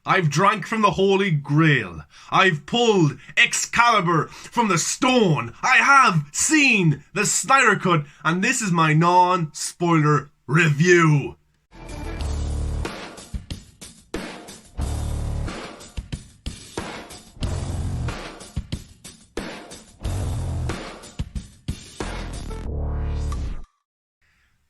I've drank from the Holy Grail. I've pulled Excalibur from the stone. I have seen the Snyder Cut, and this is my non-spoiler review.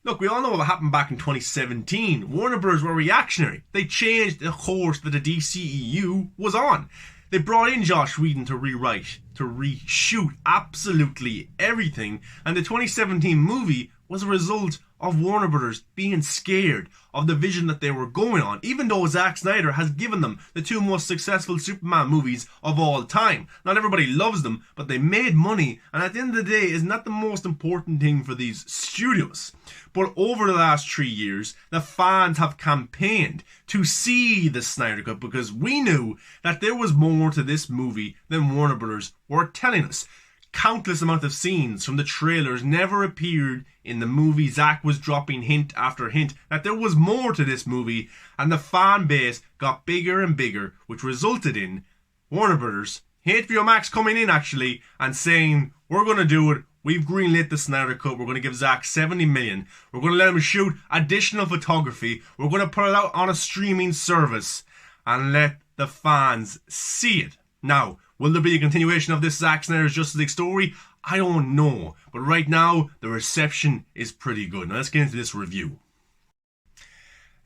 Look, we all know what happened back in 2017. Warner Bros. Were reactionary. They changed the course that the DCEU was on. They brought in Joss Whedon to rewrite, to reshoot absolutely everything, and the 2017 movie was a result of Warner Bros. Being scared of the vision that they were going on, even though Zack Snyder has given them the two most successful Superman movies of all time. Not everybody loves them, but they made money, and at the end of the day, isn't that the most important thing for these studios? But over the last 3 years, the fans have campaigned to see the Snyder Cut because we knew that there was more to this movie than Warner Bros. Were telling us. Countless amount of scenes from the trailers never appeared in the movie. Zack was dropping hint after hint that there was more to this movie, and the fan base got bigger and bigger, which resulted in Warner Brothers, HBO Max coming in actually and saying, we're going to do it. We've greenlit the Snyder Cut. We're going to give Zack 70 million. We're going to let him shoot additional photography. We're going to put it out on a streaming service and let the fans see it. Now, will there be a continuation of this Zack Snyder's Justice League story? I don't know. But right now, the reception is pretty good. Now let's get into this review.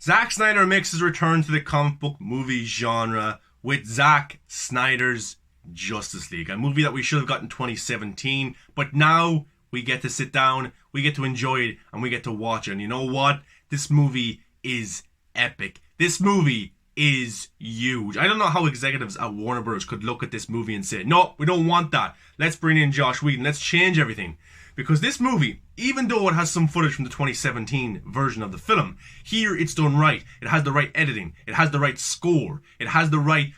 Zack Snyder makes his return to the comic book movie genre with Zack Snyder's Justice League, a movie that we should have got in 2017, but now we get to sit down, we get to enjoy it, and we get to watch it. And you know what? This movie is epic. This movie is huge. I don't know how executives at Warner Bros. Could look at this movie and say, no, we don't want that. Let's bring in Joss Whedon. Let's change everything. Because this movie, even though it has some footage from the 2017 version of the film, here it's done right. It has the right editing. It has the right score. It has the right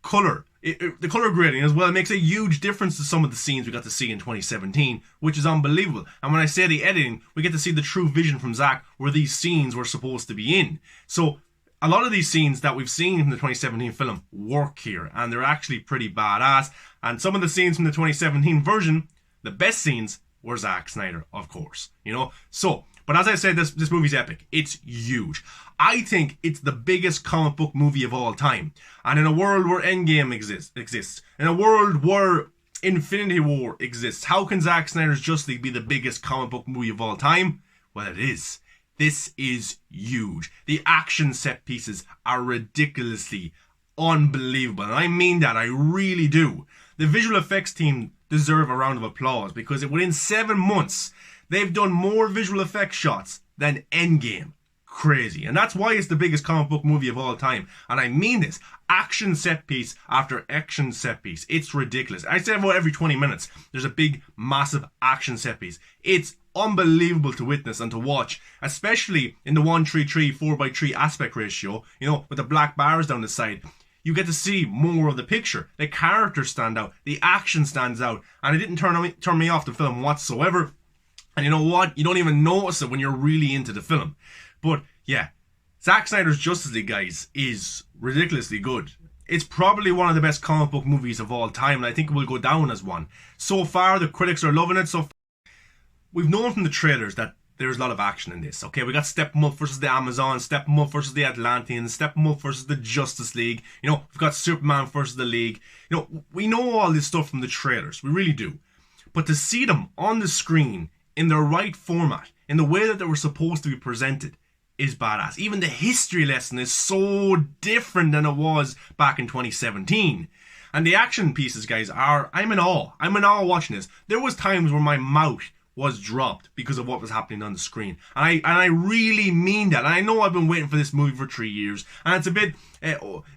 color. The color grading as well makes a huge difference to some of the scenes we got to see in 2017, which is unbelievable. And when I say the editing, we get to see the true vision from Zack where these scenes were supposed to be in. So a lot of these scenes that we've seen from the 2017 film work here, and they're actually pretty badass. And some of the scenes from the 2017 version, the best scenes were Zack Snyder, of course. You know? So, but as I said, this movie's epic. It's huge. I think it's the biggest comic book movie of all time. And in a world where Endgame exists, in a world where Infinity War exists, how can Zack Snyder's Justice League be the biggest comic book movie of all time? Well, it is. This is huge. The action set pieces are ridiculously unbelievable. And I mean that, I really do. The visual effects team deserve a round of applause because within 7 months, they've done more visual effects shots than Endgame. Crazy. And that's why it's the biggest comic book movie of all time. And I mean this. Action set piece after action set piece. It's ridiculous. I say about every 20 minutes, there's a big, massive action set piece. It's unbelievable to witness and to watch, especially in the 1:3:3 4:3 aspect ratio, you know, with the black bars down the side. You get to see more of the picture. The characters stand out. The action stands out. And it didn't turn me off the film whatsoever. And you know what? You don't even notice it when you're really into the film. But yeah, Zack Snyder's Justice League, guys, is ridiculously good. It's probably one of the best comic book movies of all time, and I think it will go down as one. So far, the critics are loving it. We've known from the trailers that there's a lot of action in this. Okay, we got Steppenwolf versus the Amazon, Steppenwolf versus the Atlanteans, Steppenwolf versus the Justice League. You know, we've got Superman versus the League. You know, we know all this stuff from the trailers. We really do. But to see them on the screen in their right format, in the way that they were supposed to be presented, is badass. Even the history lesson is so different than it was back in 2017. And the action pieces, guys, I'm in awe. I'm in awe watching this. There was times where my mouth was dropped because of what was happening on the screen. And I really mean that. And I know I've been waiting for this movie for 3 years. And it's a bit,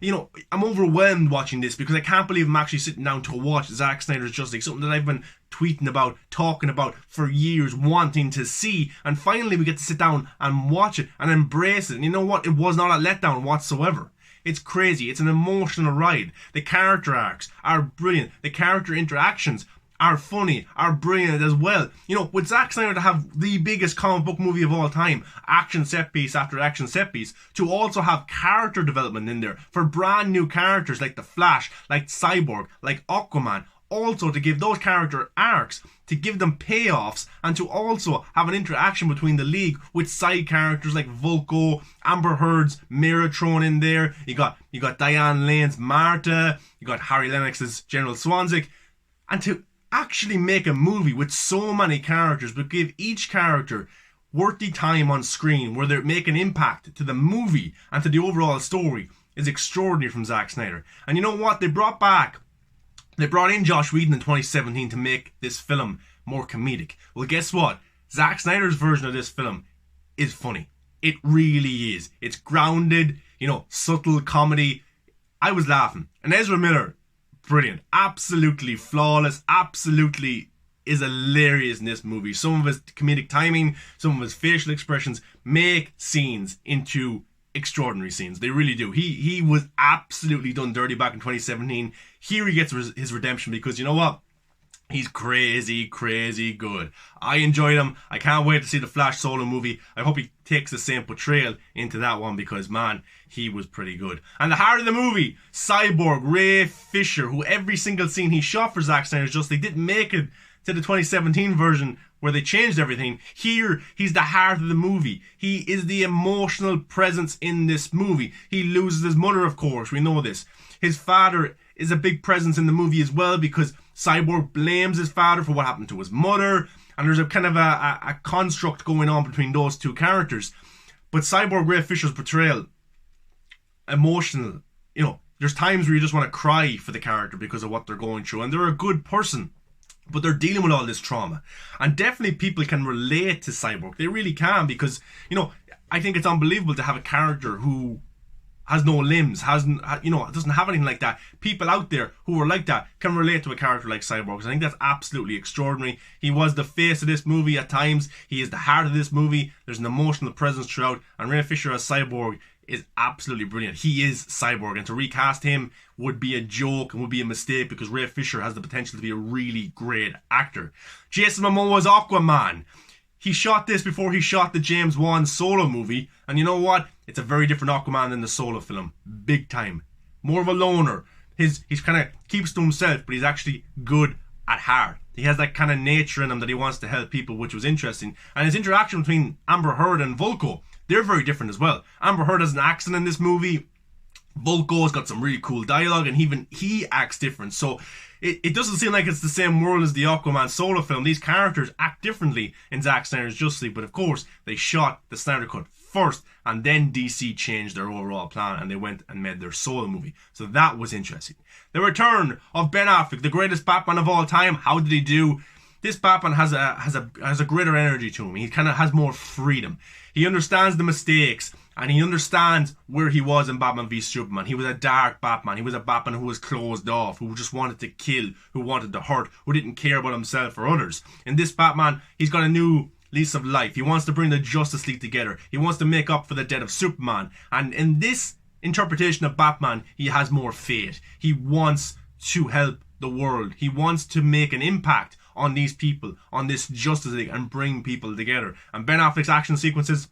you know, I'm overwhelmed watching this because I can't believe I'm actually sitting down to watch Zack Snyder's Justice League, something that I've been tweeting about, talking about for years, wanting to see. And finally we get to sit down and watch it and embrace it. And you know what? It was not a letdown whatsoever. It's crazy. It's an emotional ride. The character arcs are brilliant. The character interactions are funny, are brilliant as well. You know, with Zack Snyder to have the biggest comic book movie of all time, action set piece after action set piece, to also have character development in there for brand new characters like the Flash, like Cyborg, like Aquaman, also to give those character arcs, to give them payoffs, and to also have an interaction between the League with side characters like Vulko, Amber Heard's Mira thrown in there. You got Diane Lane's Marta. You got Harry Lennox's General Swanzik, and to actually make a movie with so many characters, but give each character worthy time on screen where they make an impact to the movie and to the overall story is extraordinary from Zack Snyder. And you know what? They brought in Joss Whedon in 2017 to make this film more comedic. Well, guess what? Zack Snyder's version of this film is funny. It really is. It's grounded, subtle comedy. I was laughing. And Ezra Miller, brilliant. Absolutely flawless. Absolutely is hilarious in this movie. Some of his comedic timing, some of his facial expressions make scenes into extraordinary scenes. They really do. He was absolutely done dirty back in 2017. Here he gets his redemption because you know what? He's crazy good. I enjoyed him. I can't wait to see the Flash solo movie. I hope he takes the same portrayal into that one because, man, he was pretty good. And the heart of the movie, Cyborg, Ray Fisher, who every single scene he shot for Zack Snyder's Justice, they didn't make it to the 2017 version where they changed everything. Here, he's the heart of the movie. He is the emotional presence in this movie. He loses his mother, of course. We know this. His father is a big presence in the movie as well because Cyborg blames his father for what happened to his mother. And there's a kind of a construct going on between those two characters. But Cyborg Ray Fisher's portrayal, emotional. There's times where you just want to cry for the character because of what they're going through. And they're a good person, but they're dealing with all this trauma. And definitely people can relate to Cyborg. They really can because, I think it's unbelievable to have a character who has no limbs, doesn't have anything like that. People out there who are like that can relate to a character like Cyborg. I think that's absolutely extraordinary. He was the face of this movie at times. He is the heart of this movie. There's an emotional presence throughout. And Ray Fisher as Cyborg is absolutely brilliant. He is Cyborg. And to recast him would be a joke and would be a mistake because Ray Fisher has the potential to be a really great actor. Jason Momoa's Aquaman. He shot this before he shot the James Wan solo movie. And you know what? It's a very different Aquaman than the solo film. Big time. More of a loner. He's kind of keeps to himself, but he's actually good at heart. He has that kind of nature in him that he wants to help people, which was interesting. And his interaction between Amber Heard and Vulko, they're very different as well. Amber Heard has an accent in this movie. Vulko's got some really cool dialogue, and even he acts different. So it doesn't seem like it's the same world as the Aquaman solo film. These characters act differently in Zack Snyder's Justice League, but of course they shot the Snyder Cut first, and then DC changed their overall plan and they went and made their solo movie. So that was interesting. The return of Ben Affleck, the greatest Batman of all time. How did he do? This Batman has a greater energy to him. He kind of has more freedom. He understands the mistakes and he understands where he was in Batman v Superman. He was a dark Batman. He was a Batman who was closed off, who just wanted to kill, who wanted to hurt, who didn't care about himself or others. In this Batman, he's got a new lease of life. He wants to bring the Justice League together. He wants to make up for the death of Superman. And in this interpretation of Batman, he has more faith. He wants to help the world. He wants to make an impact on these people, on this Justice League, and bring people together. And Ben Affleck's action sequences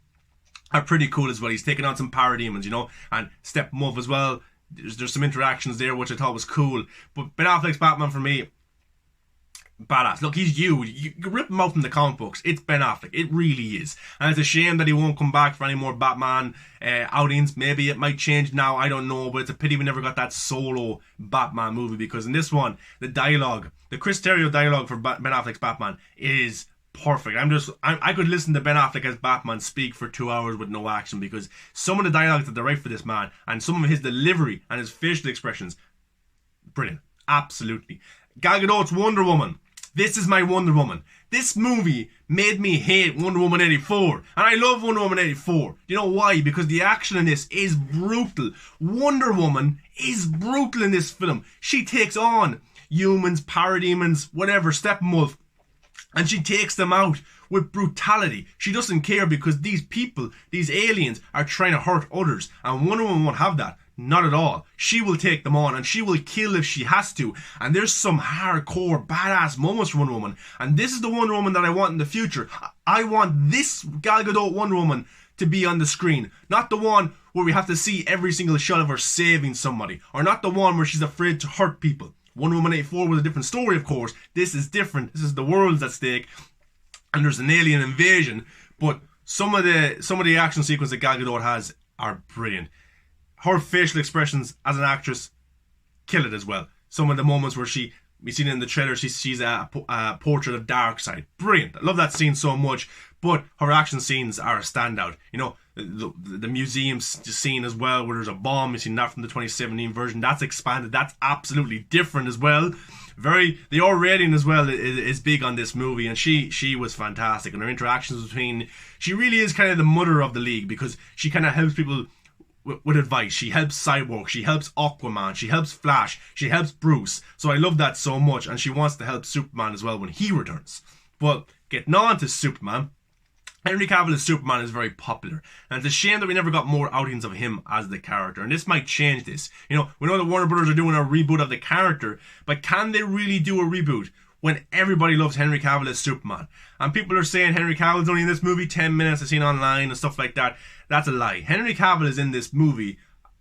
are pretty cool as well. He's taking on some parademons, and Steppenwolf as well. There's some interactions there which I thought was cool. But Ben Affleck's Batman for me, badass. Look, he's you rip him out from the comic books. It's Ben Affleck. It really is. And it's a shame that he won't come back for any more Batman outings. Maybe it might change now. I don't know. But it's a pity we never got that solo Batman movie, because in this one, the dialogue, the Chris Terrio dialogue for Ben Affleck's Batman is perfect. I could listen to Ben Affleck as Batman speak for 2 hours with no action, because some of the dialogue that they write for this man and some of his delivery and his facial expressions, brilliant. Absolutely. Gal Gadot's Wonder Woman. This is my Wonder Woman. This movie made me hate Wonder Woman 84. And I love Wonder Woman 84. You know why? Because the action in this is brutal. Wonder Woman is brutal in this film. She takes on humans, parademons, whatever, Steppenwolf, and she takes them out with brutality. She doesn't care because these people, these aliens, are trying to hurt others. And Wonder Woman won't have that. Not at all. She will take them on and she will kill if she has to. And there's some hardcore, badass moments for Wonder Woman. And this is the Wonder Woman that I want in the future. I want this Gal Gadot Wonder Woman to be on the screen. Not the one where we have to see every single shot of her saving somebody. Or not the one where she's afraid to hurt people. Wonder Woman 84 was a different story, of course. This is different. This is the world's at stake. And there's an alien invasion. But some of the action sequences that Gal Gadot has are brilliant. Her facial expressions as an actress kill it as well. Some of the moments where we seen it in the trailer, she's a portrait of Darkseid. Brilliant. I love that scene so much. But her action scenes are a standout. You know, the museum scene as well, where there's a bomb. You've seen that from the 2017 version. That's expanded. That's absolutely different as well. The R rating as well is big on this movie, and she was fantastic. And her interactions between, she really is kind of the mother of the League, because she kind of helps people with advice. She helps Cyborg, she helps Aquaman, she helps Flash, she helps Bruce. So I love that so much, and she wants to help Superman as well when he returns. But getting on to Superman, Henry Cavill as Superman is very popular, and it's a shame that we never got more outings of him as the character, and this might change this. You know, we know that Warner Brothers are doing a reboot of the character, but can they really do a reboot when everybody loves Henry Cavill as Superman? And people are saying Henry Cavill's only in this movie 10 minutes, I've seen online and stuff like that. That's a lie. Henry Cavill is in this movie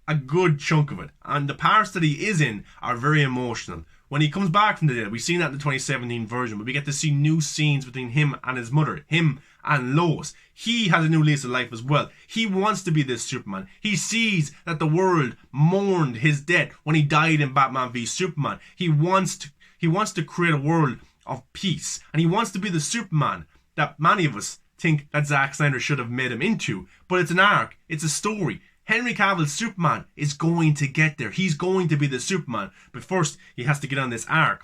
a good chunk of it, and the parts that he is in are very emotional. When he comes back from the dead, we've seen that in the 2017 version, but we get to see new scenes between him and his mother, him and Lois. He has a new lease of life as well. He wants to be this Superman. He sees that the world mourned his death when he died in Batman v Superman. He wants to create a world of peace, and he wants to be the Superman that many of us think that Zack Snyder should have made him into. But it's an arc. It's a story. Henry Cavill's Superman is going to get there. He's going to be the Superman. But first, he has to get on this arc.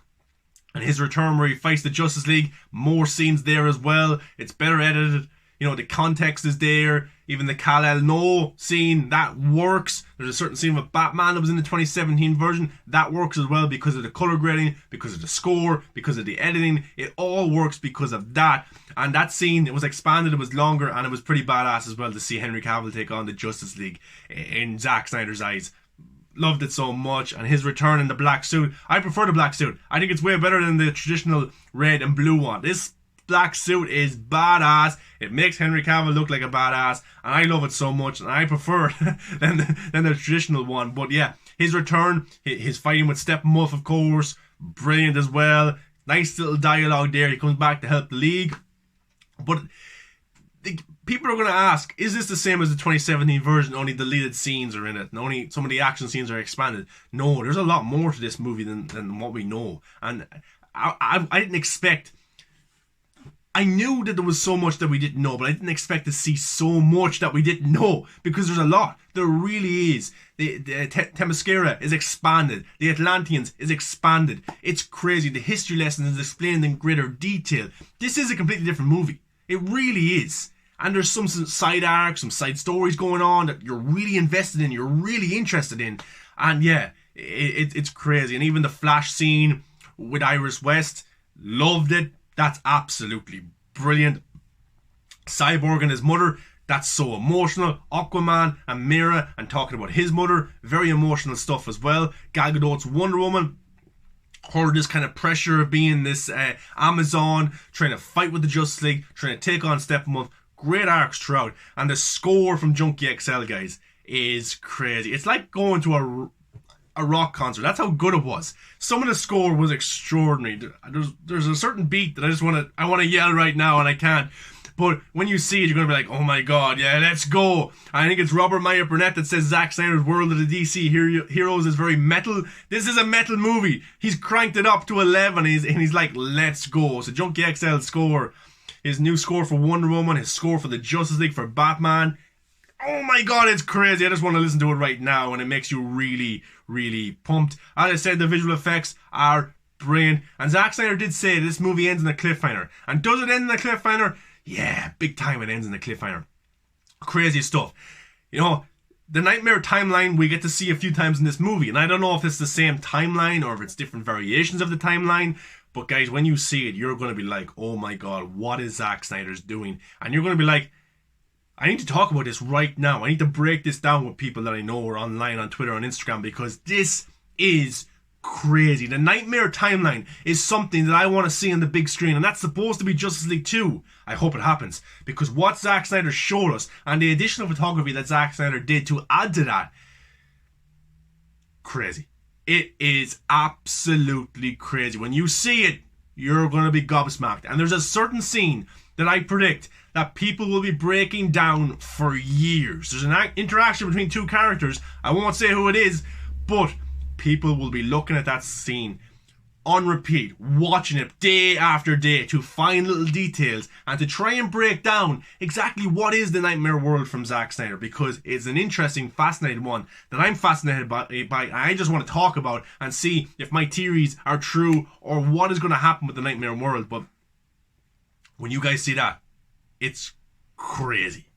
And his return where he fights the Justice League, more scenes there as well. It's better edited. You know, the context is there. Even the Kal-El No scene, that works. There's a certain scene with Batman that was in the 2017 version. That works as well because of the color grading, because of the score, because of the editing. It all works because of that. And that scene, it was expanded, it was longer, and it was pretty badass as well to see Henry Cavill take on the Justice League in Zack Snyder's eyes. Loved it so much. And his return in the black suit, I prefer the black suit. I think it's way better than the traditional red and blue one. This black suit is badass. It makes Henry Cavill look like a badass, and I love it so much, and I prefer it than the traditional one. But yeah, his return, his fighting with Steppenwolf, of course, brilliant as well. Nice little dialogue there. He comes back to help the League. But people are going to ask, is this the same as the 2017 version, only deleted scenes are in it, and only some of the action scenes are expanded? No, there's a lot more to this movie than what we know. And I didn't expect... I knew that there was so much that we didn't know, but I didn't expect to see so much that we didn't know, because there's a lot. There really is. The Themyscira is expanded. The Atlanteans is expanded. It's crazy. The history lesson is explained in greater detail. This is a completely different movie. It really is. And there's some side arcs, some side stories going on that you're really invested in, you're really interested in. And yeah, it's crazy. And even the Flash scene with Iris West, loved it. That's absolutely brilliant. Cyborg and his mother, that's so emotional. Aquaman and Mera and talking about his mother, very emotional stuff as well. Gal Gadot's Wonder Woman, her this kind of pressure of being this Amazon, trying to fight with the Justice League, trying to take on Steppenwolf. Great arcs throughout. And the score from Junkie XL, guys, is crazy. It's like going to a rock concert. That's how good it was. Some of the score was extraordinary. There's a certain beat that I want to yell right now, and I can't. But when you see it, you're going to be like, oh my god, yeah, let's go. I think it's Robert Meyer Burnett that says Zack Snyder's World of the DC Heroes is very metal. This is a metal movie. He's cranked it up to 11, and he's like, let's go. So Junkie XL score, his new score for Wonder Woman, his score for the Justice League, for Batman. Oh my god, it's crazy. I just want to listen to it right now, and it makes you really, really pumped. As I said, the visual effects are brilliant. And Zack Snyder did say this movie ends in a cliffhanger. And does it end in a cliffhanger? Yeah, big time it ends in a cliffhanger. Crazy stuff. You know, the Nightmare timeline we get to see a few times in this movie. And I don't know if it's the same timeline or if it's different variations of the timeline. But guys, when you see it, you're going to be like, oh my god, what is Zack Snyder's doing? And you're going to be like, I need to talk about this right now. I need to break this down with people that I know or online on Twitter and Instagram, because this is crazy. The Nightmare timeline is something that I want to see on the big screen, and that's supposed to be Justice League 2. I hope it happens, because what Zack Snyder showed us and the additional photography that Zack Snyder did to add to that, crazy. It is absolutely crazy. When you see it, you're going to be gobsmacked. And there's a certain scene that I predict that people will be breaking down for years. There's an interaction between two characters. I won't say who it is, but people will be looking at that scene on repeat, watching it day after day to find little details and to try and break down exactly what is the Nightmare world from Zack Snyder, because it's an interesting, fascinating one that I'm fascinated by. I just want to talk about and see if my theories are true or what is going to happen with the Nightmare world. But when you guys see that, it's crazy.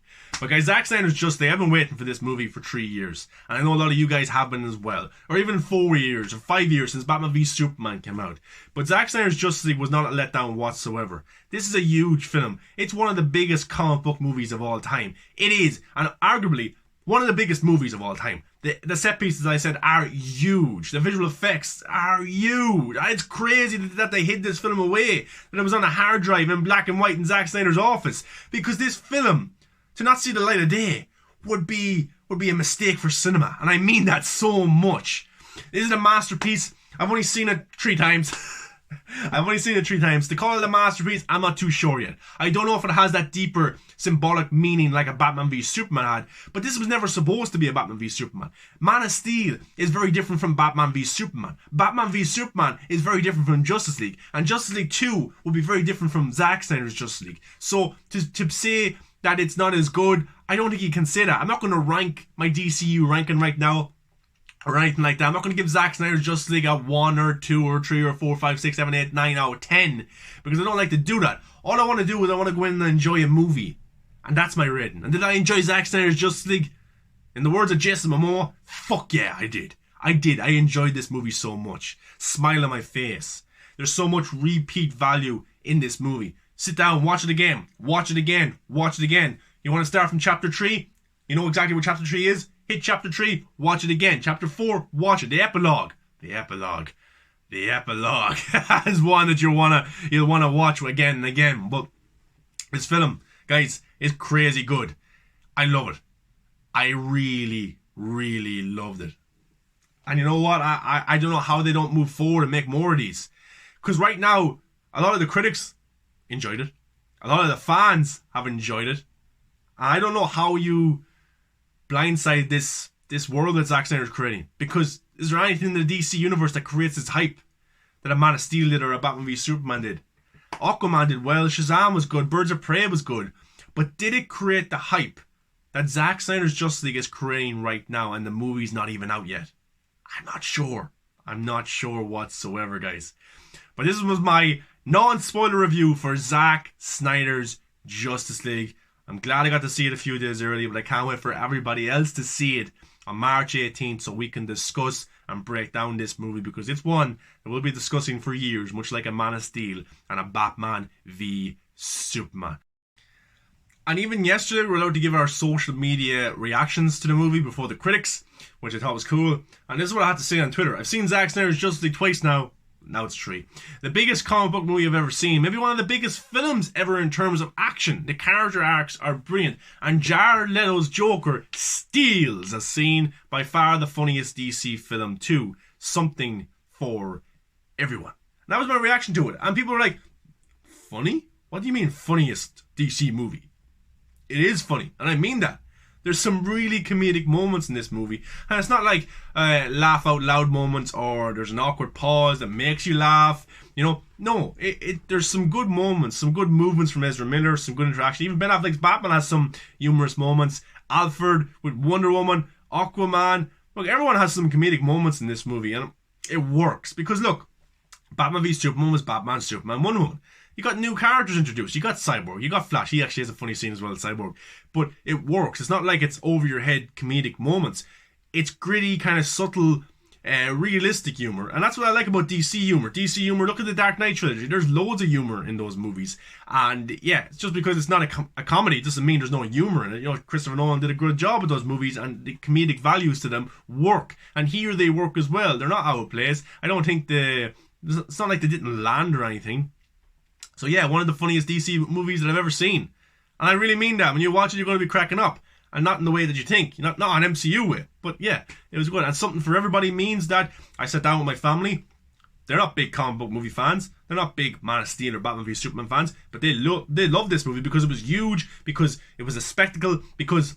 But guys, Zack Snyder's Justice League, I've been waiting for this movie for 3 years. And I know a lot of you guys have been as well. Or even 4 years or 5 years since Batman v Superman came out. But Zack Snyder's Justice League was not a letdown whatsoever. This is a huge film. It's one of the biggest comic book movies of all time. It is, and arguably, one of the biggest movies of all time. The set pieces, I said, are huge. The visual effects are huge. It's crazy that they hid this film away. That it was on a hard drive in black and white in Zack Snyder's office. Because this film, to not see the light of day, would be a mistake for cinema. And I mean that so much. This is a masterpiece. I've only seen it 3 times. I've only seen it 3 times. To call it a masterpiece, I'm not too sure yet. I don't know if it has that deeper symbolic meaning like a Batman v Superman had, but this was never supposed to be a Batman v Superman. Man of Steel is very different from Batman v Superman. Batman v Superman is very different from Justice League, and Justice League 2 will be very different from Zack Snyder's Justice League. So to say that it's not as good, I don't think you can say that. I'm not going to rank my DCU ranking right now or anything like that. I'm not going to give Zack Snyder's Justice League a 1 or 2 or 3 or 4, 5, 6, 7, 8, 9 out of 10, because I don't like to do that. All I want to do is I want to go in and enjoy a movie, and that's my rating. And did I enjoy Zack Snyder's Justice League? In the words of Jason Momoa, fuck yeah, I did. I enjoyed this movie so much. Smile on my face. There's so much repeat value in this movie. Sit down, watch it again, watch it again, watch it again. You want to start from chapter 3? You know exactly what chapter 3 is? Hit chapter 3, watch it again. Chapter 4, watch it. The epilogue is one that you'll wanna watch again and again. But this film, guys, is crazy good. I love it. I really, really loved it. And you know what? I don't know how they don't move forward and make more of these. Because right now, a lot of the critics enjoyed it. A lot of the fans have enjoyed it. And I don't know how you blindside this world that Zack Snyder's creating. Because is there anything in the DC universe that creates this hype that a Man of Steel did or a Batman v Superman did? Aquaman did well, Shazam was good, Birds of Prey was good. But did it create the hype that Zack Snyder's Justice League is creating right now, and the movie's not even out yet? I'm not sure. I'm not sure whatsoever, guys. But this was my non-spoiler review for Zack Snyder's Justice League. I'm glad I got to see it a few days early, but I can't wait for everybody else to see it on March 18th so we can discuss and break down this movie, because it's one that we'll be discussing for years, much like a Man of Steel and a Batman v Superman. And even yesterday we were allowed to give our social media reactions to the movie before the critics, which I thought was cool. And this is what I had to say on Twitter. I've seen Zack Snyder's Justice League twice now. Now it's 3. The biggest comic book movie I've ever seen. Maybe one of the biggest films ever in terms of action. The character arcs are brilliant. And Jared Leto's Joker steals a scene. By far the funniest DC film too. Something for everyone. And that was my reaction to it. And people were like, funny? What do you mean funniest DC movie? It is funny. And I mean that. There's some really comedic moments in this movie. And it's not like laugh out loud moments or there's an awkward pause that makes you laugh. You know, no. There's some good moments, some good movements from Ezra Miller, some good interaction. Even Ben Affleck's Batman has some humorous moments. Alfred with Wonder Woman, Aquaman. Look, everyone has some comedic moments in this movie. And it works. Because look, Batman v Superman was Batman, Superman, Wonder Woman. You got new characters introduced. You got Cyborg. You got Flash. He actually has a funny scene as well, Cyborg. But it works. It's not like it's over your head comedic moments. It's gritty, kind of subtle realistic humor. And that's what I like about DC humor. DC humor, look at the Dark Knight trilogy. There's loads of humor in those movies. And yeah, it's just because it's not a comedy, it doesn't mean there's no humor in it. You know, Christopher Nolan did a good job with those movies, and the comedic values to them work. And here they work as well. They're not out of place. I don't think it's not like they didn't land or anything. So yeah, one of the funniest DC movies that I've ever seen. And I really mean that. When you watch it, you're going to be cracking up. And not in the way that you think. Not an MCU way. But yeah, it was good. And something for everybody means that I sat down with my family. They're not big comic book movie fans. They're not big Man of Steel or Batman v Superman fans. But they love this movie because it was huge. Because it was a spectacle. Because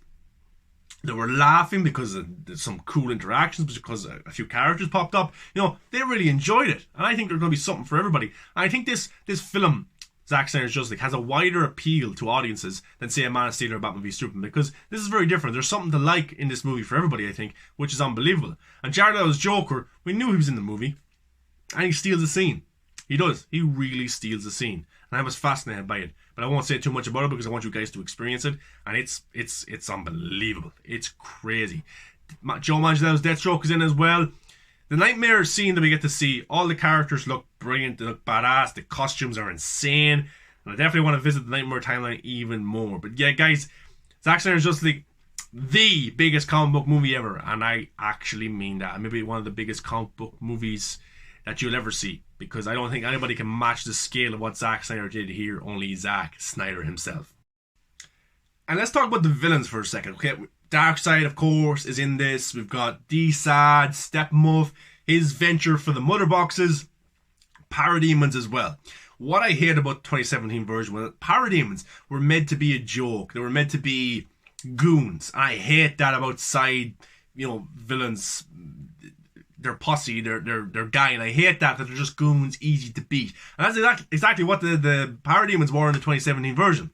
they were laughing. Because there's some cool interactions. Because a few characters popped up. You know, they really enjoyed it. And I think there's going to be something for everybody. And I think this film, Zack Snyder's Justice League, has a wider appeal to audiences than, say, a Man of Steel or Batman v Superman, because this is very different. There's something to like in this movie for everybody, I think, which is unbelievable. And Jared Leto's Joker, we knew he was in the movie, and he steals the scene. He does. He really steals the scene. And I was fascinated by it. But I won't say too much about it because I want you guys to experience it. And it's unbelievable. It's crazy. Joe Manganiello's Deathstroke is in as well. The Nightmare scene that we get to see, all the characters look brilliant, they look badass, the costumes are insane, and I definitely want to visit the Nightmare timeline even more. But yeah, guys, Zack Snyder's Justice League, the biggest comic book movie ever, and I actually mean that. Maybe one of the biggest comic book movies that you'll ever see, because I don't think anybody can match the scale of what Zack Snyder did here, only Zack Snyder himself. And let's talk about the villains for a second, okay? Darkseid, of course, is in this. We've got D-Sad, Steppenwolf, his venture for the mother boxes, Parademons as well. What I hate about the 2017 version was that Parademons were meant to be a joke. They were meant to be goons. And I hate that about side, villains. They're posse, they're guy, and I hate that they're just goons, easy to beat. And that's exactly what the Parademons were in the 2017 version.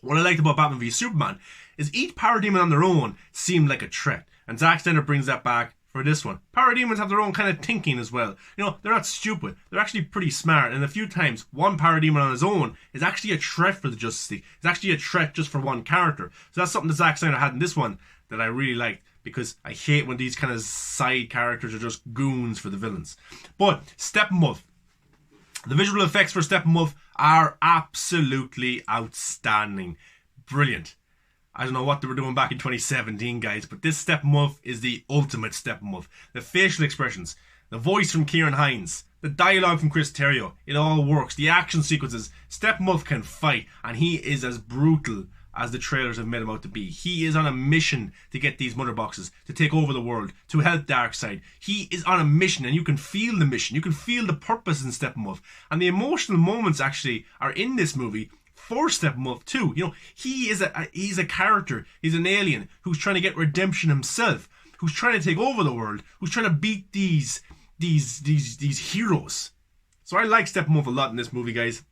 What I liked about Batman v Superman is each Parademon on their own seemed like a threat. And Zack Snyder brings that back for this one. Parademons have their own kind of thinking as well. They're not stupid. They're actually pretty smart. And a few times, one Parademon on his own is actually a threat for the Justice League. It's actually a threat just for one character. So that's something that Zack Snyder had in this one that I really liked. Because I hate when these kind of side characters are just goons for the villains. But Steppenwolf. The visual effects for Steppenwolf are absolutely outstanding. Brilliant. I don't know what they were doing back in 2017, guys, but this Steppenwolf is the ultimate Steppenwolf. The facial expressions, the voice from Kieran Hines, the dialogue from Chris Terrio, it all works. The action sequences, Steppenwolf can fight, and he is as brutal as the trailers have made him out to be. He is on a mission to get these mother boxes, to take over the world, to help Darkseid. He is on a mission, and you can feel the mission. You can feel the purpose in Steppenwolf. And the emotional moments actually are in this movie for Steppenwolf too. He's a character. He's an alien who's trying to get redemption himself, who's trying to take over the world, who's trying to beat these heroes. So I like Steppenwolf a lot in this movie, guys.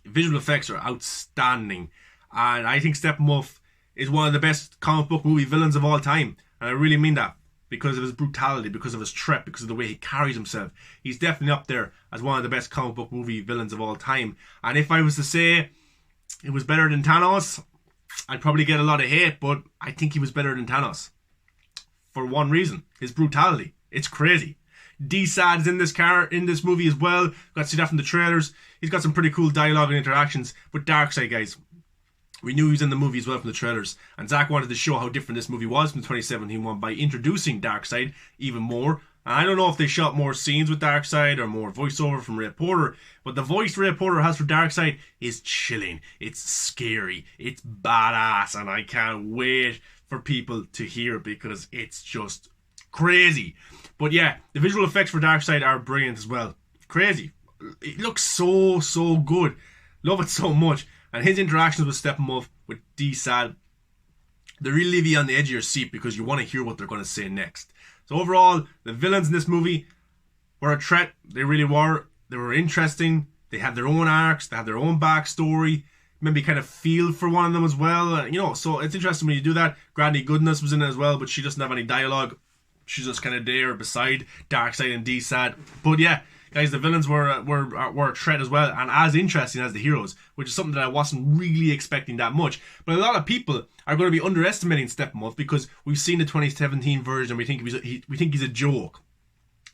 Visual effects are outstanding. And I think Steppenwolf is one of the best comic book movie villains of all time. And I really mean that. Because of his brutality, because of his threat, because of the way he carries himself. He's definitely up there as one of the best comic book movie villains of all time. And if I was to say it was better than Thanos, I'd probably get a lot of hate, but I think he was better than Thanos. For one reason. His brutality. It's crazy. D-Sad is in this movie as well. Got to see that from the trailers. He's got some pretty cool dialogue and interactions with Darkseid, guys. We knew he was in the movie as well from the trailers, and Zack wanted to show how different this movie was from the 2017 one by introducing Darkseid even more. And I don't know if they shot more scenes with Darkseid or more voiceover from Ray Porter, but the voice Ray Porter has for Darkseid is chilling, it's scary, it's badass, and I can't wait for people to hear it because it's just crazy. But yeah, the visual effects for Darkseid are brilliant as well. Crazy. It looks so good. Love it so much. And his interactions with Steppenwolf, with D-Sad, they really leave you on the edge of your seat because you want to hear what they're going to say next. So overall, the villains in this movie were a threat. They really were. They were interesting. They had their own arcs. They had their own backstory. Maybe kind of feel for one of them as well. So it's interesting when you do that. Granny Goodness was in it as well, but she doesn't have any dialogue. She's just kind of there beside Darkseid and D-Sad. But yeah, guys, the villains were a threat as well, and as interesting as the heroes, which is something that I wasn't really expecting that much. But a lot of people are going to be underestimating Steppenwolf because we've seen the 2017 version and we think he's a joke.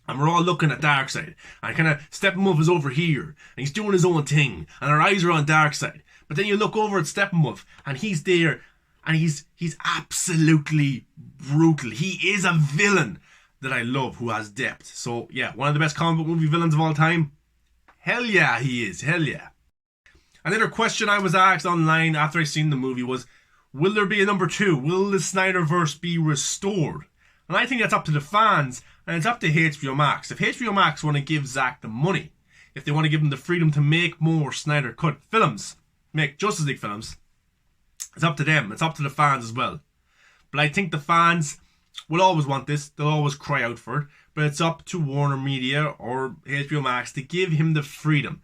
And we're all looking at Darkseid, and kind of Steppenwolf is over here, and he's doing his own thing, and our eyes are on Darkseid. But then you look over at Steppenwolf, and he's there, and he's absolutely brutal. He is a villain that I love, who has depth. So yeah, one of the best comic book movie villains of all time. Hell yeah, he is. Hell yeah. Another question I was asked online after I seen the movie was, will there be a number 2? Will the Snyderverse be restored? And I think that's up to the fans, and it's up to HBO Max. If HBO Max want to give Zack the money, if they want to give him the freedom to make more Snyder Cut films, make Justice League films, it's up to them. It's up to the fans as well. But I think the fans will always want this. They'll always cry out for it. But it's up to Warner Media or HBO Max to give him the freedom.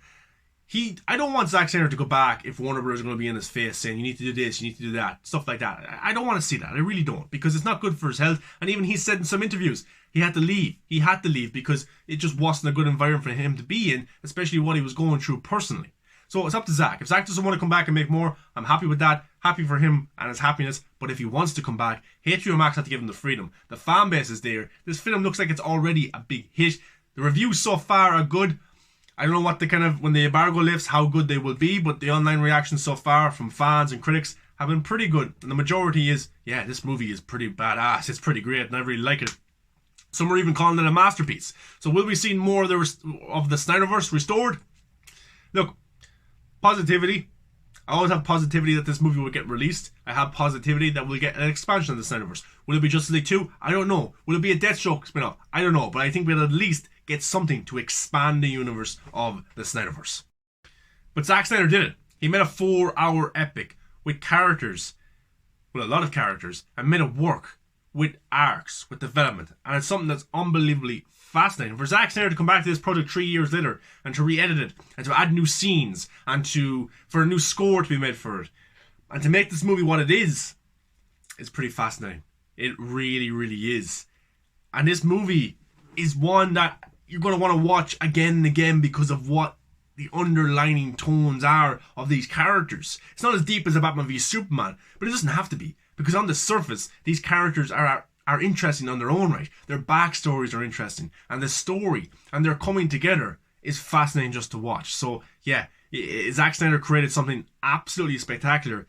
I don't want Zack Snyder to go back if Warner Bros. Are going to be in his face saying, you need to do this, you need to do that, stuff like that. I don't want to see that. I really don't, because it's not good for his health. And even he said in some interviews, he had to leave. He had to leave because it just wasn't a good environment for him to be in, especially what he was going through personally. So it's up to Zack. If Zack doesn't want to come back and make more, I'm happy with that. Happy for him and his happiness. But if he wants to come back, HBO Max have to give him the freedom. The fan base is there. This film looks like it's already a big hit. The reviews so far are good. I don't know what the when the embargo lifts, how good they will be, but the online reactions so far from fans and critics have been pretty good. And the majority is, yeah, this movie is pretty badass. It's pretty great and I really like it. Some are even calling it a masterpiece. So will we see more of the Snyderverse restored? Look, positivity. I always have positivity that this movie will get released. I have positivity that we'll get an expansion of the Snyderverse. Will it be Justice League 2? I don't know. Will it be a Deathstroke spin-off? I don't know. But I think we'll at least get something to expand the universe of the Snyderverse. But Zack Snyder did it. He made a 4-hour epic with characters, with a lot of characters, and made it work with arcs, with development. And it's something that's unbelievably fascinating. For Zack Snyder to come back to this project 3 years later and to re-edit it and to add new scenes and for a new score to be made for it and to make this movie what it is pretty fascinating. It really, really is. And this movie is one that you're going to want to watch again and again because of what the underlining tones are of these characters. It's not as deep as a Batman v Superman, but it doesn't have to be, because on the surface these characters are interesting on their own right. Their backstories are interesting, and the story and their coming together is fascinating just to watch. So yeah, Zack Snyder created something absolutely spectacular.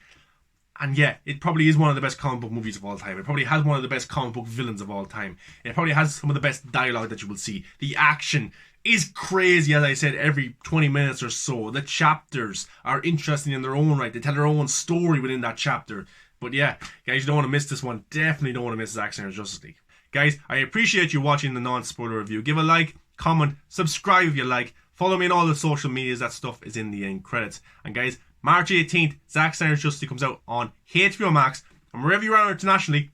And yeah, it probably is one of the best comic book movies of all time. It probably has one of the best comic book villains of all time. It probably has some of the best dialogue that you will see. The action is crazy, as I said, every 20 minutes or so. The chapters are interesting in their own right. They tell their own story within that chapter. But yeah, guys, you don't want to miss this one. Definitely don't want to miss Zack Snyder's Justice League. Guys, I appreciate you watching the non-spoiler review. Give a like, comment, subscribe if you like. Follow me on all the social medias. That stuff is in the end credits. And guys, March 18th, Zack Snyder's Justice League comes out on HBO Max. And wherever you are internationally,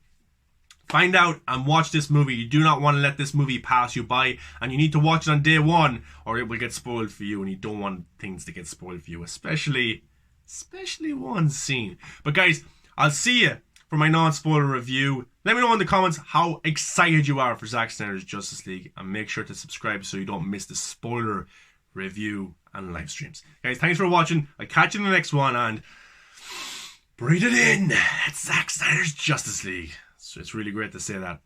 find out and watch this movie. You do not want to let this movie pass you by. And you need to watch it on day one, or it will get spoiled for you. And you don't want things to get spoiled for you. Especially one scene. But guys, I'll see you for my non-spoiler review. Let me know in the comments how excited you are for Zack Snyder's Justice League. And make sure to subscribe so you don't miss the spoiler review and live streams. Guys, thanks for watching. I'll catch you in the next one, and breathe it in. It's Zack Snyder's Justice League. So it's really great to say that.